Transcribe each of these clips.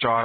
4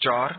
4,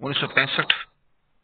1965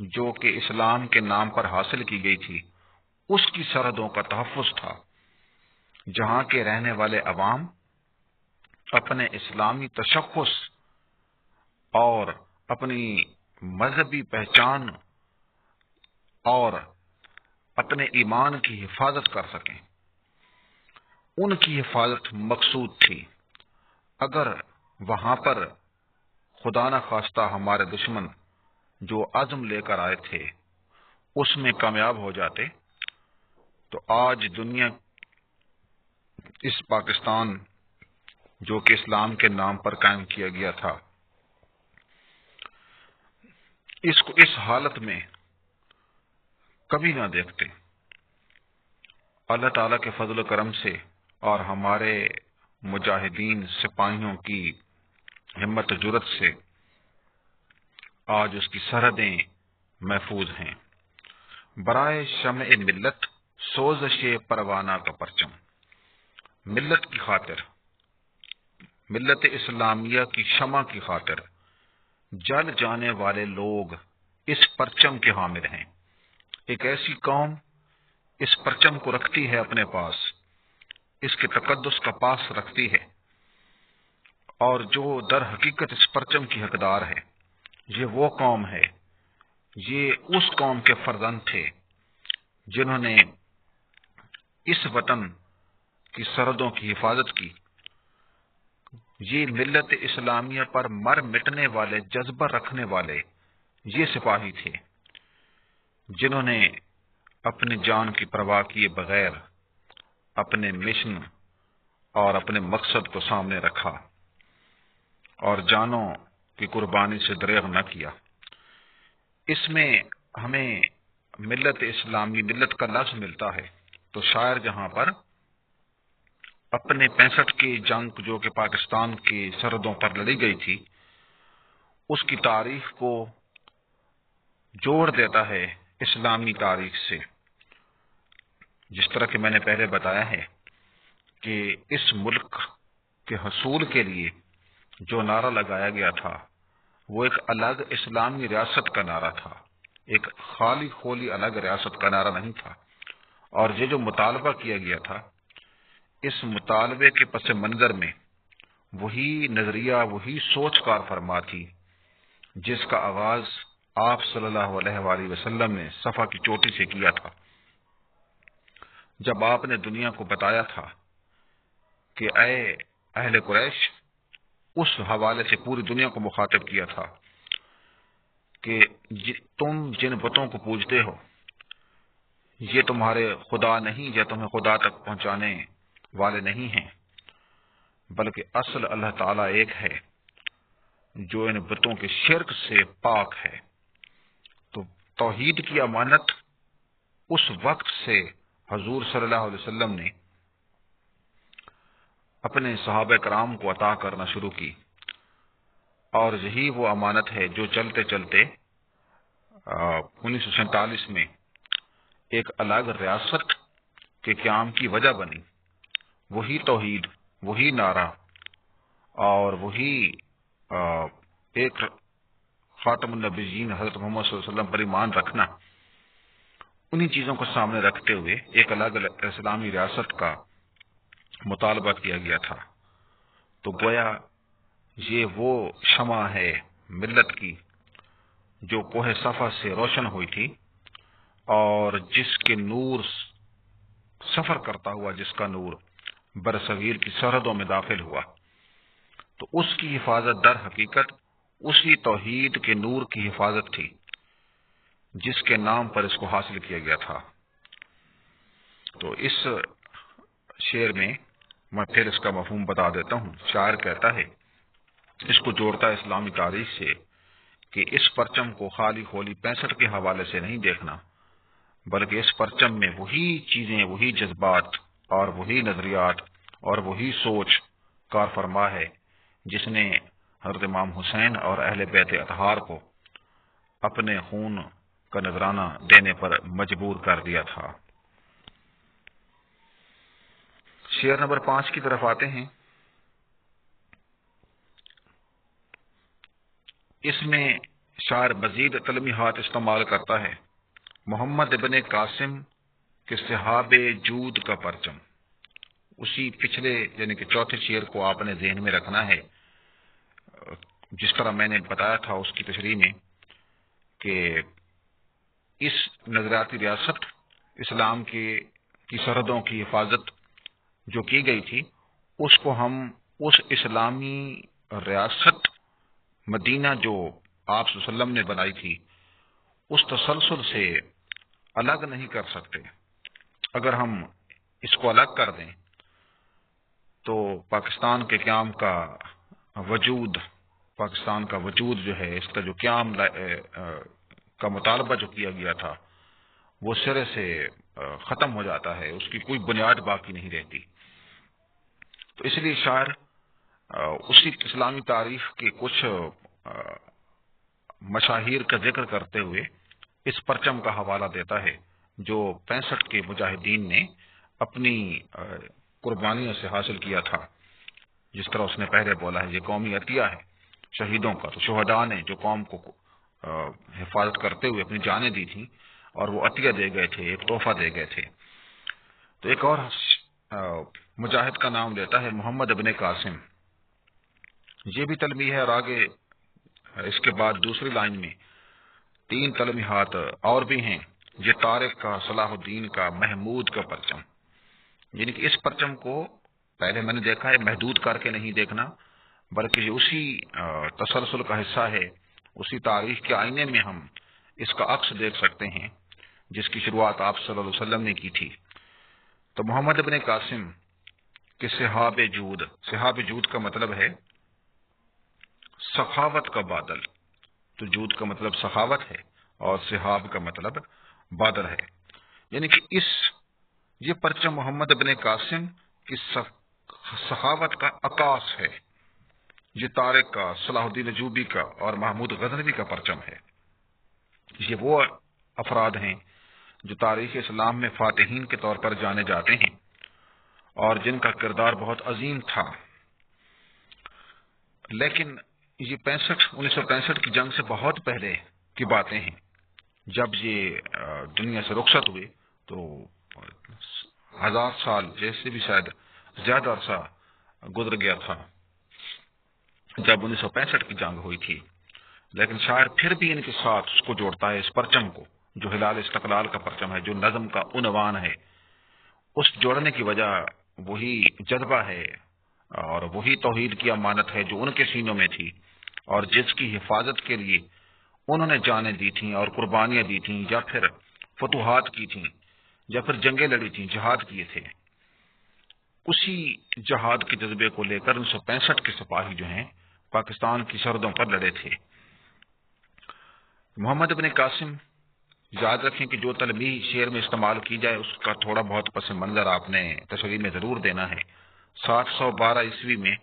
جو کہ اسلام کے نام پر حاصل کی گئی تھی، اس کی سرحدوں کا تحفظ تھا، جہاں کے رہنے والے عوام اپنے اسلامی تشخص اور اپنی مذہبی پہچان اور اپنے ایمان کی حفاظت کر سکیں۔ ان کی حفاظت مقصود تھی۔ اگر وہاں پر خدا نہ خواستہ ہمارے دشمن جو عزم لے کر آئے تھے اس میں کامیاب ہو جاتے تو آج دنیا اس پاکستان جو کہ اسلام کے نام پر قائم کیا گیا تھا، اس کو اس حالت میں کبھی نہ دیکھتے۔ اللہ تعالیٰ کے فضل و کرم سے اور ہمارے مجاہدین سپاہیوں کی ہمت و جرت سے آج اس کی سرحدیں محفوظ ہیں۔ برائے شمع ملت سوزش پروانہ کا پرچم، ملت کی خاطر، ملت اسلامیہ کی شمع کی خاطر جل جانے والے لوگ اس پرچم کے حامل ہیں۔ ایک ایسی قوم اس پرچم کو رکھتی ہے اپنے پاس، اس کے تقدس کا پاس رکھتی ہے، اور جو در حقیقت اس پرچم کی حقدار ہے یہ وہ قوم ہے، یہ اس قوم کے فرزند تھے جنہوں نے اس وطن کی سرحدوں کی حفاظت کی۔ یہ ملت اسلامیہ پر مر مٹنے والے جذبہ رکھنے والے یہ سپاہی تھے جنہوں نے اپنی جان کی پرواہ کیے بغیر اپنے مشن اور اپنے مقصد کو سامنے رکھا اور جانوں کی قربانی سے دریغ نہ کیا۔ اس میں ہمیں ملت اسلامی، ملت کا لفظ ملتا ہے تو شاعر جہاں پر اپنے 65 کی جنگ جو کہ پاکستان کی سرحدوں پر لڑی گئی تھی اس کی تاریخ کو جوڑ دیتا ہے اسلامی تاریخ سے، جس طرح کہ میں نے پہلے بتایا ہے کہ اس ملک کے حصول کے لیے جو نعرہ لگایا گیا تھا وہ ایک الگ اسلامی ریاست کا نعرہ تھا، ایک خالی خولی الگ ریاست کا نعرہ نہیں تھا۔ اور یہ جو مطالبہ کیا گیا تھا، اس مطالبے کے پس منظر میں وہی نظریہ، وہی سوچ کار فرما تھی جس کا آغاز آپ صلی اللہ علیہ وآلہ وسلم نے صفا کی چوٹی سے کیا تھا، جب آپ نے دنیا کو بتایا تھا کہ اے اہل قریش، اس حوالے سے پوری دنیا کو مخاطب کیا تھا کہ تم جن بتوں کو پوجتے ہو یہ تمہارے خدا نہیں، یا تمہیں خدا تک پہنچانے والے نہیں ہیں، بلکہ اصل اللہ تعالیٰ ایک ہے جو ان بتوں کے شرک سے پاک ہے۔ تو توحید کی امانت اس وقت سے حضور صلی اللہ علیہ وسلم نے اپنے صحابہ کرام کو عطا کرنا شروع کی، اور یہی وہ امانت ہے جو چلتے چلتے 1947 میں ایک الگ ریاست کے قیام کی وجہ بنی۔ وہی توحید، وہی نعرہ اور وہی ایک خاتم النبیین حضرت محمد صلی اللہ علیہ وسلم پر ایمان رکھنا، انہی چیزوں کو سامنے رکھتے ہوئے ایک الگ اسلامی ریاست کا مطالبہ کیا گیا تھا۔ تو گویا یہ وہ شمع ہے ملت کی جو کوہ صفا سے روشن ہوئی تھی، اور جس کے نور سفر کرتا ہوا، جس کا نور برصغیر کی سرحدوں میں داخل ہوا، تو اس کی حفاظت در حقیقت اسی توحید کے نور کی حفاظت تھی جس کے نام پر اس کو حاصل کیا گیا تھا۔ تو اس شعر میں میں پھر اس کا مفہوم بتا دیتا ہوں۔ شاعر کہتا ہے، اس کو جوڑتا ہے اسلامی تاریخ سے کہ اس پرچم کو خالی خولی 65 کے حوالے سے نہیں دیکھنا، بلکہ اس پرچم میں وہی چیزیں، وہی جذبات اور وہی نظریات اور وہی سوچ کار فرما ہے جس نے حضرت امام حسین اور اہل بیت اطہار کو اپنے خون کا نذرانہ دینے پر مجبور کر دیا تھا۔ شعر نمبر 5 کی طرف آتے ہیں۔ اس میں شاعر مزید تلمیحات استعمال کرتا ہے، محمد ابن قاسم کے صحاب جود کا پرچم۔ اسی پچھلے یعنی کہ چوتھے شعر کو آپ نے ذہن میں رکھنا ہے، جس طرح میں نے بتایا تھا اس کی تشریح میں کہ اس نظریاتی ریاست اسلام کی سرحدوں کی حفاظت جو کی گئی تھی، اس کو ہم اس اسلامی ریاست مدینہ جو آپ صلی اللہ علیہ وسلم نے بنائی تھی اس تسلسل سے الگ نہیں کر سکتے۔ اگر ہم اس کو الگ کر دیں تو پاکستان کے قیام کا وجود، پاکستان کا وجود جو ہے، اس کا جو قیام کا مطالبہ جو کیا گیا تھا وہ سرے سے ختم ہو جاتا ہے، اس کی کوئی بنیاد باقی نہیں رہتی۔ تو اس لیے شاعر اسی اسلامی تاریخ کے کچھ مشاہیر کا ذکر کرتے ہوئے اس پرچم کا حوالہ دیتا ہے جو 65 کے مجاہدین نے اپنی قربانیوں سے حاصل کیا تھا۔ جس طرح اس نے پہلے بولا ہے یہ قومی عطیہ ہے شہیدوں کا، تو شہداء نے جو قوم کو حفاظت کرتے ہوئے اپنی جانیں دی تھیں اور وہ عطیہ دے گئے تھے، ایک تحفہ دے گئے تھے۔ تو ایک اور مجاہد کا نام لیتا ہے محمد ابن قاسم، یہ بھی تلمیح ہے، اور آگے اس کے بعد دوسری لائن میں 3 تلمیحات اور بھی ہیں، یہ طارق کا، صلاح الدین کا، محمود کا پرچم۔ یعنی کہ اس پرچم کو پہلے میں نے دیکھا ہے محدود کر کے نہیں دیکھنا، بلکہ یہ اسی تسلسل کا حصہ ہے، اسی تاریخ کے آئینے میں ہم اس کا عکس دیکھ سکتے ہیں جس کی شروعات آپ صلی اللہ علیہ وسلم نے کی تھی۔ تو محمد ابن قاسم کے صحاب جود، صحاب جود کا مطلب ہے سخاوت کا بادل، تو جود کا مطلب سخاوت ہے اور صحاب کا مطلب بادل ہے۔ یعنی کہ یہ پرچم محمد ابن قاسم کی سخاوت کا عکاس ہے، یہ طارق کا، صلاح الدین ایوبی کا اور محمود غزنوی کا پرچم ہے۔ یہ وہ افراد ہیں جو تاریخ اسلام میں فاتحین کے طور پر جانے جاتے ہیں اور جن کا کردار بہت عظیم تھا۔ لیکن یہ 1965 کی جنگ سے بہت پہلے کی باتیں ہیں، جب یہ دنیا سے رخصت ہوئے تو 1000 سال جیسے بھی شاید زیادہ عرصہ گزر گیا تھا جب 1965 کی جنگ ہوئی تھی۔ لیکن شاعر پھر بھی ان کے ساتھ اس کو جوڑتا ہے، اس پرچم کو جو ہلال استقلال کا پرچم ہے، جو نظم کا عنوان ہے، اس جوڑنے کی وجہ وہی جذبہ ہے اور وہی توحید کی امانت ہے جو ان کے سینوں میں تھی اور جس کی حفاظت کے لیے انہوں نے جانیں دی تھیں اور قربانیاں دی تھیں، یا پھر فتوحات کی تھیں، یا پھر جنگیں لڑی تھیں، جہاد کیے تھے۔ اسی جہاد کے جذبے کو لے کر 1965 کے سپاہی جو ہیں پاکستان کی سرحدوں پر لڑے تھے۔ محمد ابن قاسم، یاد رکھیں کہ جو تلمیح شعر میں استعمال کی جائے اس کا تھوڑا بہت پس منظر آپ نے تشریح میں ضرور دینا ہے۔ 712 عیسوی میں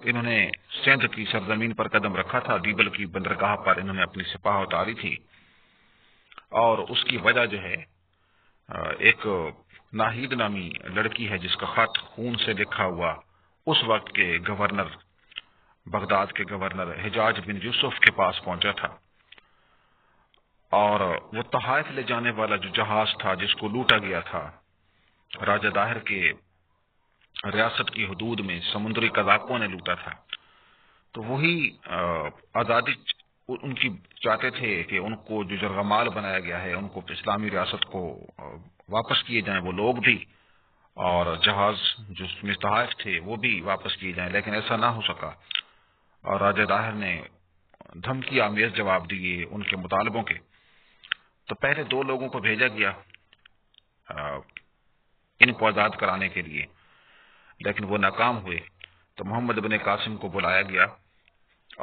انہوں نے سندھ کی سرزمین پر قدم رکھا تھا، بیبل کی بندرگاہ پر انہوں نے اپنی سپاہ اتاری تھی، اور اس کی وجہ جو ہے ایک ناہید نامی لڑکی ہے جس کا خط خون سے لکھا ہوا اس وقت کے گورنر، بغداد کے گورنر حجاج بن یوسف کے پاس پہنچا تھا، اور وہ تحائف لے جانے والا جو جہاز تھا جس کو لوٹا گیا تھا راجہ داہر کے ریاست کی حدود میں سمندری قذاقوں نے لوٹا تھا، تو وہی آزادی ان کی چاہتے تھے کہ ان کو جو جرغمال بنایا گیا ہے ان کو اسلامی ریاست کو واپس کیے جائیں وہ لوگ بھی، اور جہاز جو اس میں تحائف تھے وہ بھی واپس کیے جائیں، لیکن ایسا نہ ہو سکا، اور راجہ داہر نے دھمکی آمیز جواب دیے ان کے مطالبوں کے۔ تو پہلے 2 لوگوں کو بھیجا گیا ان کو آزاد کرانے کے لیے، لیکن وہ ناکام ہوئے، تو محمد ابن قاسم کو بلایا گیا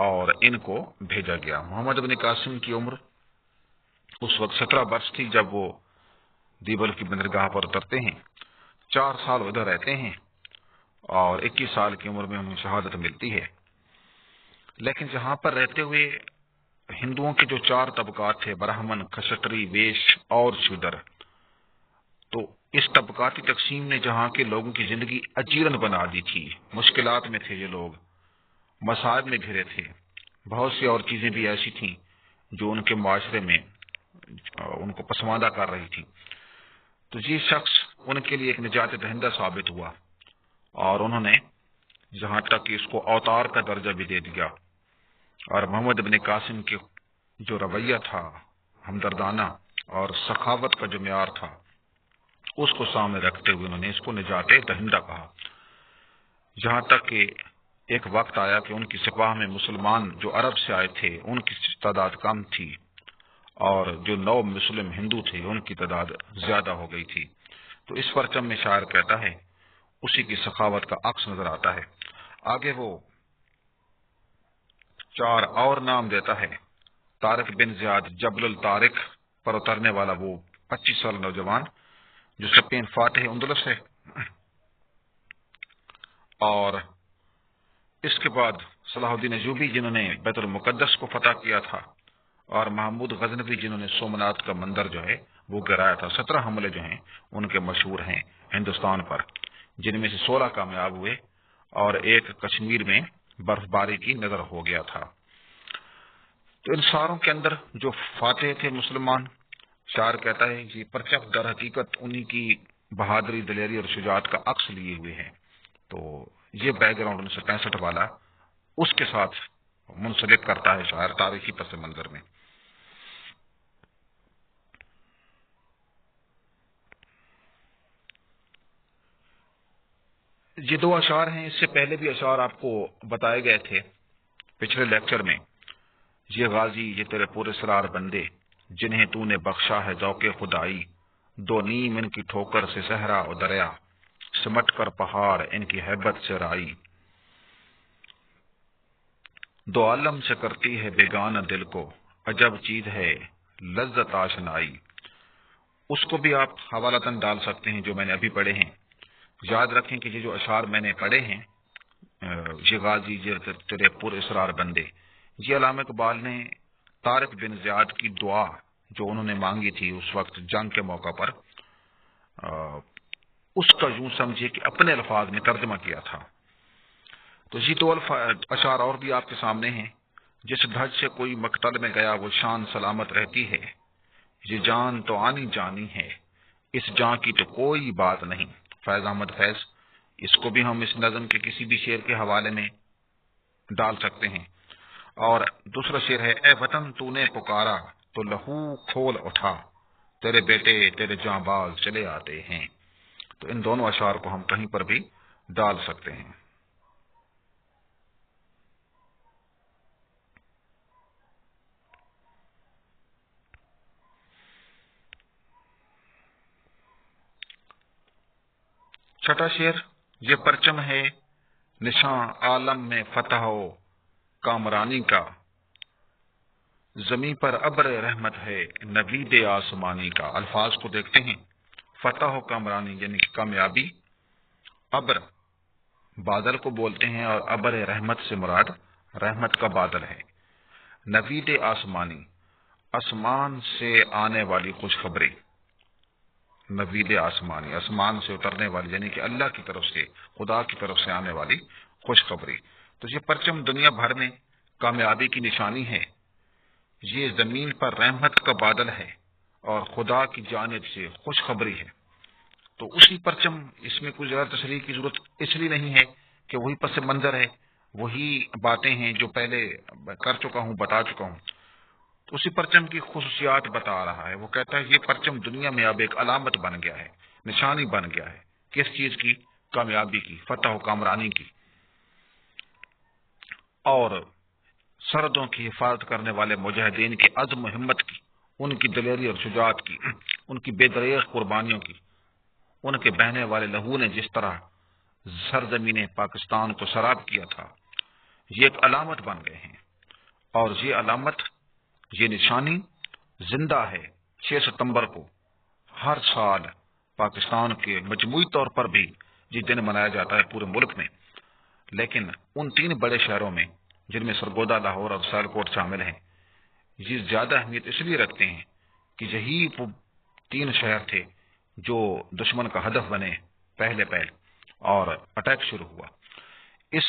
اور ان کو بھیجا گیا۔ محمد ابن قاسم کی عمر اس وقت 17 برس تھی جب وہ دیبل کی بندرگاہ پر اترتے ہیں، 4 سال ادھر رہتے ہیں اور 21 سال کی عمر میں انہیں شہادت ملتی ہے۔ لیکن جہاں پر رہتے ہوئے ہندوؤں کے جو 4 طبقات تھے، برہمن، کھشتری، ویش اور شودر، تو اس طبقاتی تقسیم نے جہاں کے لوگوں کی زندگی اجیرن بنا دی تھی، مشکلات میں تھے یہ لوگ، مصائب میں گھرے تھے، بہت سی اور چیزیں بھی ایسی تھیں جو ان کے معاشرے میں ان کو پسماندہ کر رہی تھی. تو یہ شخص ان کے لیے ایک نجات دہندہ ثابت ہوا، اور انہوں نے جہاں تک کہ اس کو اوتار کا درجہ بھی دے دیا، اور محمد بن قاسم کے جو رویہ تھا ہمدردانہ اور سخاوت کا جو معیار تھا اس کو سامنے رکھتے ہوئے انہوں نے اس کو نجات دہندہ کہا. جہاں تک کہ ایک وقت آیا کہ ان کی سپاہ میں مسلمان جو عرب سے آئے تھے ان کی تعداد کم تھی، اور جو نو مسلم ہندو تھے ان کی تعداد زیادہ ہو گئی تھی. تو اس پرچم میں شاعر کہتا ہے اسی کی سخاوت کا عکس نظر آتا ہے. آگے وہ 4 اور نام دیتا ہے. طارق بن زیاد جبل الطارق پر اترنے والا وہ 25 سال نوجوان جو سپین فاتح اندلس ہے، اور اس کے بعد صلاح الدین ایوبی جنہوں نے بیت المقدس کو فتح کیا تھا، اور محمود غزنوی جنہوں نے سومنات کا مندر جو ہے وہ گرایا تھا. 17 حملے جو ہیں ان کے مشہور ہیں ہندوستان پر، جن میں سے 16 کامیاب ہوئے اور ایک کشمیر میں برف باری کی نظر ہو گیا تھا. تو ان ساروں کے اندر جو فاتح تھے مسلمان، شاعر کہتا ہے یہ پرچم در حقیقت انہی کی بہادری، دلیری اور شجاعت کا عکس لیے ہوئے ہیں. تو یہ بیک گراؤنڈ 1965 والا اس کے ساتھ منسلک کرتا ہے شاعر تاریخی پس منظر میں. یہ 2 اشعار ہیں، اس سے پہلے بھی اشعار آپ کو بتائے گئے تھے پچھلے لیکچر میں. یہ غازی یہ تیرے پورے سرار بندے جنہیں تو نے بخشا ہے ذوق خدائی، 2 نیم ان کی ٹھوکر سے صحرا و دریا، سمٹ کر پہاڑ ان کی ہیبت سے رائی، 2 عالم سے کرتی ہے بیگانہ دل کو، عجب چیز ہے لذت آشنائی. اس کو بھی آپ حوالتاً ڈال سکتے ہیں جو میں نے ابھی پڑھے ہیں. یاد رکھیں کہ یہ جو اشعار میں نے پڑھے ہیں، یہ غازی یہ تیرے پر اسرار بندے، یہ علامہ اقبال نے طارق بن زیاد کی دعا جو انہوں نے مانگی تھی اس وقت جنگ کے موقع پر، اس کا یوں سمجھے کہ اپنے الفاظ میں ترجمہ کیا تھا. تو یہ 2 اشعار اور بھی آپ کے سامنے ہیں. جس دھج سے کوئی مقتل میں گیا وہ شان سلامت رہتی ہے، یہ جان تو آنی جانی ہے، اس جان کی تو کوئی بات نہیں. فیض احمد فیض، اس کو بھی ہم اس نظم کے کسی بھی شعر کے حوالے میں ڈال سکتے ہیں. اور دوسرا شعر ہے اے وطن تو نے پکارا تو لہو کھول اٹھا، تیرے بیٹے تیرے جاں باز چلے آتے ہیں. تو ان دونوں اشعار کو ہم کہیں پر بھی ڈال سکتے ہیں. چھٹا شعر، یہ پرچم ہے نشاں عالم میں فتح و کامرانی کا، زمین پر ابر رحمت ہے نوید آسمانی کا. الفاظ کو دیکھتے ہیں. فتح و کامرانی یعنی کہ کامیابی، ابر بادل کو بولتے ہیں، اور ابر رحمت سے مراد رحمت کا بادل ہے. نوید آسمانی، آسمان سے آنے والی خوشخبری. نوید آسمانی، آسمان سے اترنے والی یعنی کہ اللہ کی طرف سے، خدا کی طرف سے آنے والی خوشخبری. تو یہ پرچم دنیا بھر میں کامیابی کی نشانی ہے. یہ زمین پر رحمت کا بادل ہے اور خدا کی جانب سے خوشخبری ہے. تو اسی پرچم، اس میں کوئی زیادہ تشریح کی ضرورت اس لیے نہیں ہے کہ وہی پس منظر ہے، وہی باتیں ہیں جو پہلے کر چکا ہوں، بتا چکا ہوں. تو اسی پرچم کی خصوصیات بتا رہا ہے. وہ کہتا ہے یہ پرچم دنیا میں اب ایک علامت بن گیا ہے، نشانی بن گیا ہے. کس چیز کی؟ کامیابی کی، فتح و کامرانی کی. اور سرحدوں کی حفاظت کرنے والے مجاہدین کی عزم و ہمت کی، ان کی دلیری اور شجاعت کی، ان کی بے دریغ قربانیوں کی، ان کے بہنے والے لہو نے جس طرح سرزمین پاکستان کو سراب کیا تھا، یہ ایک علامت بن گئے ہیں. اور یہ علامت، یہ نشانی زندہ ہے. 6 ستمبر کو ہر سال پاکستان کے مجموعی طور پر بھی یہ دن منایا جاتا ہے پورے ملک میں. لیکن ان 3 بڑے شہروں میں جن میں سرگودا، لاہور اور سیالکوٹ شامل ہیں، یہ زیادہ اہمیت اس لیے رکھتے ہیں کہ یہی وہ 3 شہر تھے جو دشمن کا ہدف بنے پہلے اور اٹیک شروع ہوا. اس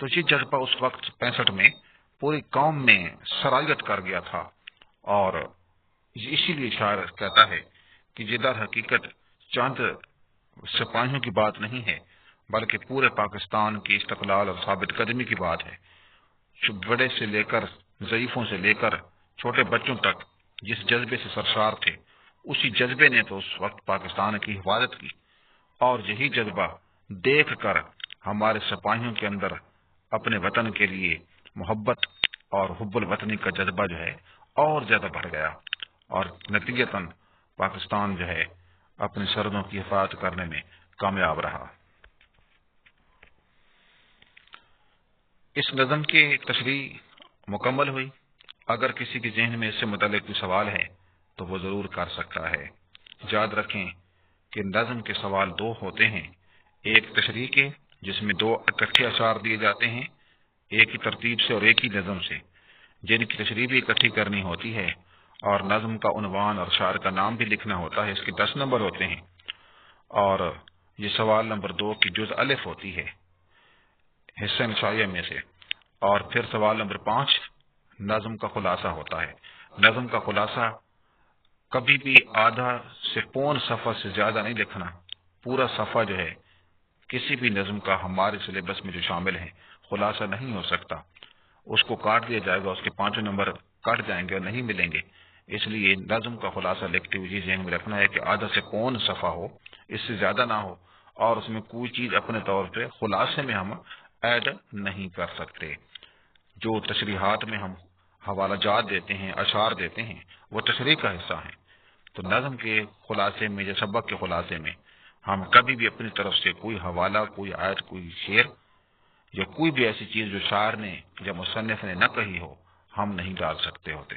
تو یہ جذبہ اس وقت 65 میں پوری قوم میں سرایت کر گیا تھا، اور اسی لیے شاعر کہتا ہے کہ یہ در حقیقت چند سپاہیوں کی بات نہیں ہے، بلکہ پورے پاکستان کی استقلال اور ثابت قدمی کی بات ہے۔ بڑے سے لے کر ضعیفوں سے لے کر چھوٹے بچوں تک جس جذبے سے سرشار تھے، اسی جذبے نے تو اس وقت پاکستان کی حفاظت کی، اور یہی جذبہ دیکھ کر ہمارے سپاہیوں کے اندر اپنے وطن کے لیے محبت اور حب الوطنی کا جذبہ جو ہے اور زیادہ بڑھ گیا، اور نتیجتاً پاکستان جو ہے اپنی سرحدوں کی حفاظت کرنے میں کامیاب رہا۔ اس نظم کی تشریح مکمل ہوئی۔ اگر کسی کے ذہن میں اس سے متعلق کوئی سوال ہے تو وہ ضرور کر سکتا ہے۔ یاد رکھیں کہ نظم کے سوال دو ہوتے ہیں، ایک تشریح کے جس میں دو اکٹھے اشعار دیے جاتے ہیں ایک ہی ترتیب سے اور ایک ہی نظم سے، جن کی تشریح بھی اکٹھی کرنی ہوتی ہے، اور نظم کا عنوان اور شاعر کا نام بھی لکھنا ہوتا ہے۔ اس کے 10 نمبر ہوتے ہیں، اور یہ سوال نمبر 2 کی جز الف ہوتی ہے حصہ انشائیہ میں سے، اور پھر سوال نمبر 5 نظم کا خلاصہ ہوتا ہے۔ نظم کا خلاصہ کبھی بھی آدھا سے پون صفحہ سے زیادہ نہیں لکھنا۔ پورا صفحہ جو ہے کسی بھی نظم کا ہمارے سلیبس میں جو شامل ہے خلاصہ نہیں ہو سکتا، اس کو کاٹ دیا جائے گا، اس کے 5 نمبر کٹ جائیں گے اور نہیں ملیں گے۔ اس لیے نظم کا خلاصہ لکھتے ہوئے یہ ذہن میں رکھنا ہے کہ آدھا سے پون صفحہ ہو، اس سے زیادہ نہ ہو، اور اس میں کوئی چیز اپنے طور پہ خلاصے میں ہم ایڈ نہیں کر سکتے۔ جو تشریحات میں ہم حوالہ جات دیتے ہیں، اشعار دیتے ہیں، وہ تشریح کا حصہ ہیں۔ تو نظم کے خلاصے میں یا سبق کے خلاصے میں ہم کبھی بھی اپنی طرف سے کوئی حوالہ، کوئی آیت، کوئی شعر یا کوئی بھی ایسی چیز جو شاعر نے یا مصنف نے نہ کہی ہو، ہم نہیں ڈال سکتے ہوتے۔